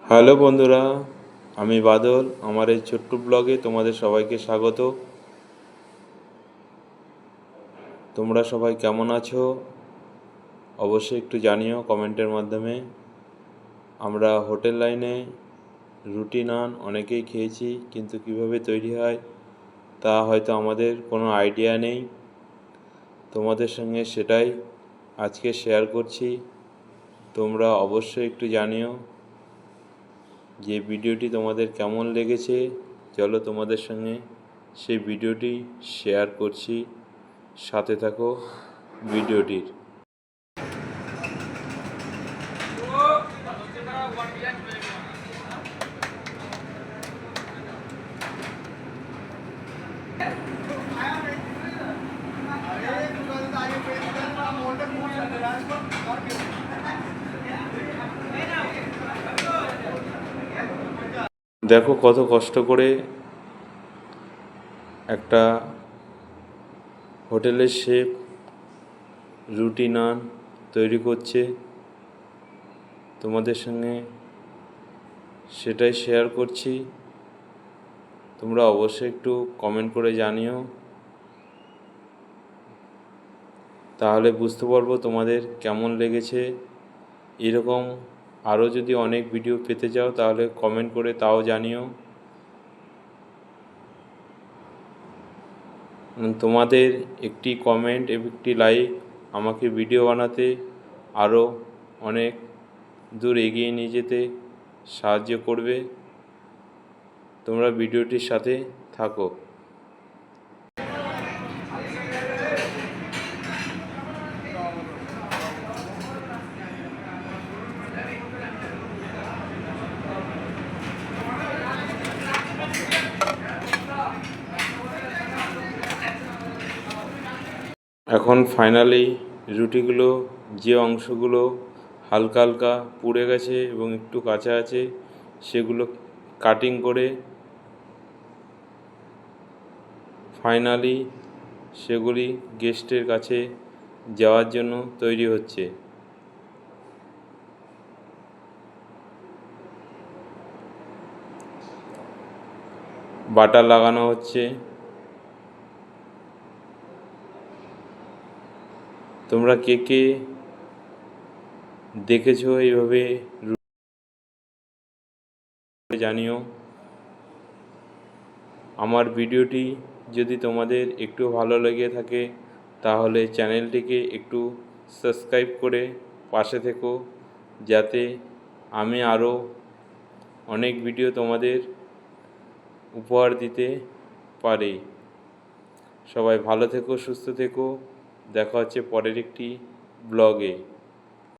Hello বন্ধুরা, আমি বাদল। আমার এই ছোট্ট ব্লগে তোমাদের সবাইকে স্বাগত। তোমরা সবাই কেমন আছো অবশ্যই একটু জানিও কমেন্টের মাধ্যমে। আমরা হোটেল লাইনে রুটি নান অনেকেই খেয়েছি, কিন্তু কিভাবে তৈরি হয় তা হয়তো আমাদের কোনো আইডিয়া নেই। তোমাদের সঙ্গে সেটাই আজকে শেয়ার করছি। তোমরা অবশ্যই একটু জানিও যে ভিডিওটি তোমাদের কেমন লেগেছে। চলো তোমাদের সঙ্গে সেই ভিডিওটি শেয়ার করছি, সাথে থাকো ভিডিওটির। দেখো কত কষ্ট করে একটা হোটেলের শেফ রুটি নান তৈরি করছে। তোমাদের সঙ্গে সেটাই শেয়ার করছি। তোমরা অবশ্যই একটু কমেন্ট করে জানিও, তাহলে বুঝতে পারবো তোমাদের কেমন লেগেছে। এরকম আরও যদি অনেক ভিডিও পেতে চাও তাহলে কমেন্ট করে তাও জানিও। তোমাদের একটি কমেন্ট এবং একটি লাইক আমাকে ভিডিও বানাতে আরও অনেক দূর এগিয়ে নিয়ে যেতে সাহায্য করবে। তোমরা ভিডিওটির সাথে থাকো। এখন ফাইনালি রুটিগুলো, যে অংশগুলো হালকা হালকা পুড়ে গেছে এবং একটু কাঁচা আছে, সেগুলো কাটিং করে ফাইনালি সেগুলি গেস্টের কাছে যাওয়ার জন্য তৈরি হচ্ছে। বাটার লাগানো হচ্ছে। তোমরা কে কে দেখেছো এইভাবে জানিও। আমার ভিডিওটি যদি তোমাদের একটু ভালো লেগে থাকে তাহলে চ্যানেলটিকে একটু সাবস্ক্রাইব করে পাশে থেকো, যাতে আমি আরও অনেক ভিডিও তোমাদের উপহার দিতে পারি। সবাই ভালো থেকো, সুস্থ থেকো। দেখা হচ্ছে পরের একটি ব্লগে।